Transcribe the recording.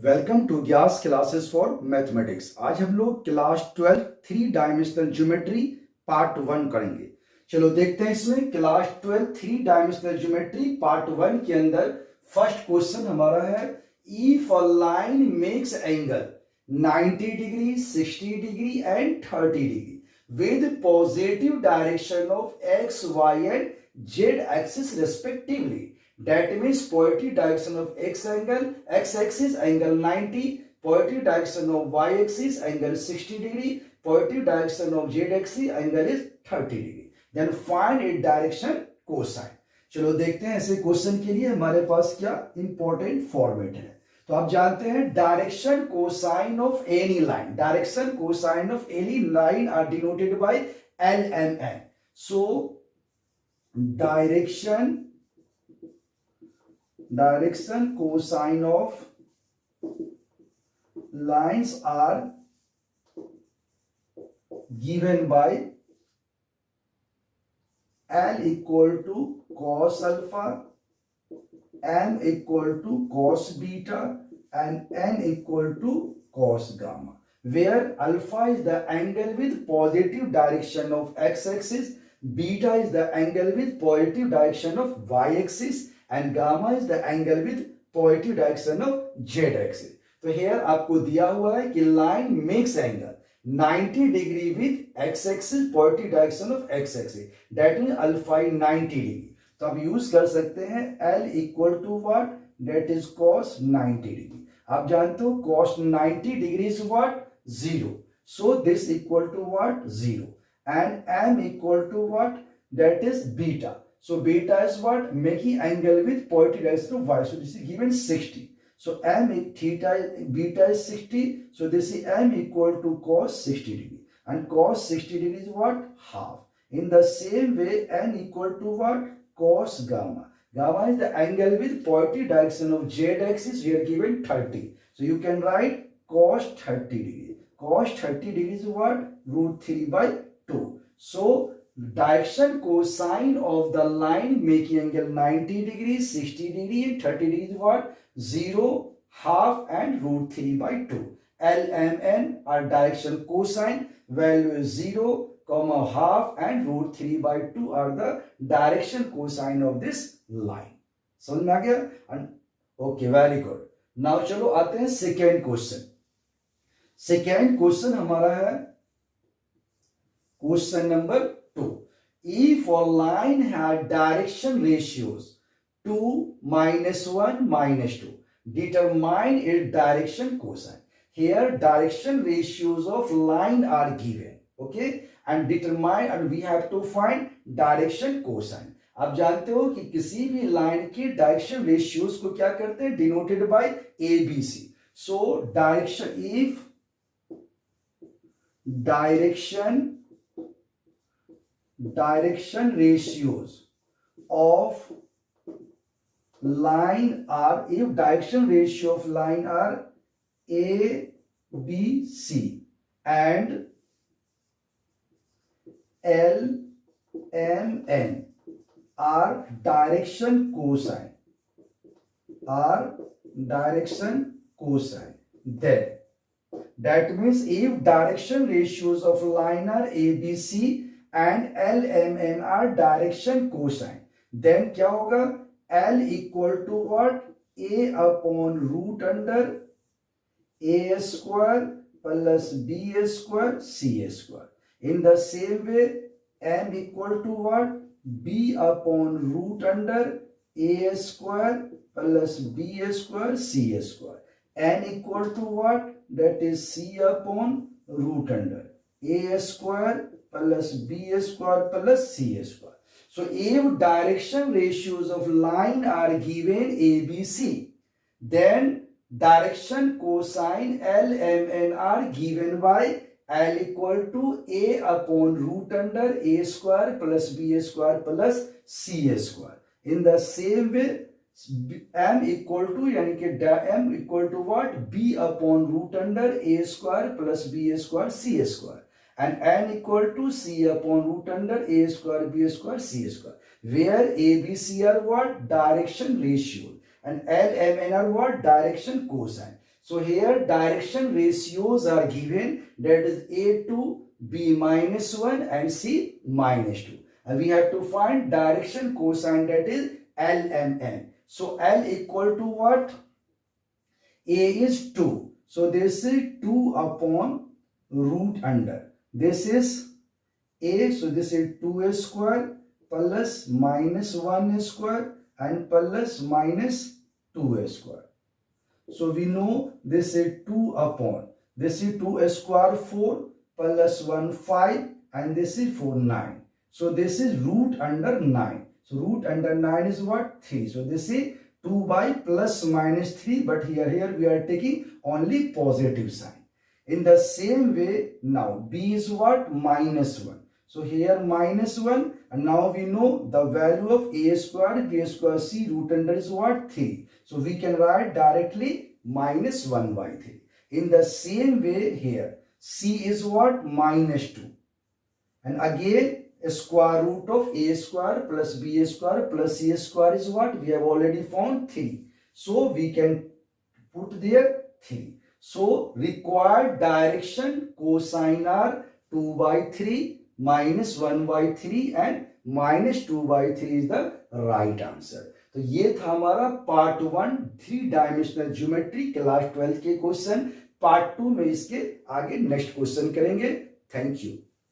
Welcome two gas classes for mathematics. आज हम लोग class 12 three dimensional geometry part 1 करेंगे। चलो देखते हैं इसमें class 12 three dimensional geometry part 1 के अंदर फर्स्ट क्वेश्चन हमारा है if a line makes angle 90 degree 60 degree and 30 degree with positive direction of x y and z axis respectively. That means positive direction of x axis angle 90, positive direction of y axis angle 60 degree, positive direction of z axis angle is 30 degree. Then find its direction cosine. चलो देखते हैं ऐसे question के लिए हमारे पास क्या important format है। तो आप जानते हैं direction cosine of any line, direction cosine of any line are denoted by L M N. So direction cosine of lines are given by L equal to cos alpha, M equal to cos beta and N equal to cos gamma, where alpha is the angle with positive direction of x-axis, beta is the angle with positive direction of y-axis and gamma is the angle with positive direction of z-axis. तो here आपको दिया हुआ है कि line makes angle 90 degree with x-axis, positive direction of x-axis. That means alpha is 90 degree. तो आप use कर सकते हैं L equal to what? That is cos 90 degree. आप जानते हो cos 90 degree is what? 0. So this equal to what? 0. And M equal to what? That is beta. So beta is what? Making angle with positive direction of y. So this is given 60. So m theta beta is 60. So this is m equal to cos 60 degree. And cos 60 degree is what? Half. In the same way, n equal to what? Cos gamma. Gamma is the angle with positive direction of z axis. We are given 30. So you can write cos 30 degree. Cos 30 degree is what? Root 3 by 2. So direction cosine of the line making angle 90 degree, 60 degree and 30 degree is what? 0, half and root 3 by 2. L, M, N are direction cosine, value is 0, comma half and root 3 by 2 are the direction cosine of this line. समझ में आ गया? Okay, very good. Now चलो आते हैं second question. Second question हमारा है question number 2. If a line had direction ratios 2, -1, -2, determine its direction cosine. Here direction ratios of line are given, okay, and determine and we have to find direction cosine. आप जानते हो कि किसी भी line के direction ratios को क्या करते हैं? Denoted by ABC. So direction, if direction ratios of line are, if direction ratio of line are A, B, C and L, M, N are direction cosine, then that means if direction ratios of line are A, B, C and L, M, N are direction cosine, then क्या होगा? L equal to what? A upon root under A square plus B square C square. In the same way, M equal to what? B upon root under A square plus B square C square. N equal to what? That is C upon root under A square plus B square plus C square. So if direction ratios of line are given ABC, then direction cosine L, M, N are given by L equal to A upon root under A square plus B square plus C square. In the same way, M equal to यानी कि M equal to what? B upon root under A square plus B square C square. And N equal to C upon root under A square, B square, C square. Where A, B, C are what? Direction ratio. And L, M, N are what? Direction cosine. So here direction ratios are given, that is A to B minus 1 and C minus 2. And we have to find direction cosine, that is LMN. So L equal to what? A is 2. So this is 2 upon root under. This is A, so this is 2A square plus minus 1A square and plus minus 2A square. So we know this is 2 upon, this is 2A square 4 plus 1 5 and this is 4 9. So this is root under 9. So root under 9 is what? 3. So this is 2 by plus minus 3, but here we are taking only positive sign. In the same way, now B is what? Minus 1. So here minus 1, and now we know the value of A square, B square, C root under is what? 3. So we can write directly minus 1 by 3. In the same way here, C is what? Minus 2. And again, a square root of A square plus B square plus C square is what? We have already found 3. So we can put there 3. So required direction cosine are 2 by 3 minus 1 by 3 and minus 2 by 3 is the right answer. तो ये था हमारा part 1 3 dimensional geometry class 12 के question. Part 2 में इसके आगे next question करेंगे. Thank you.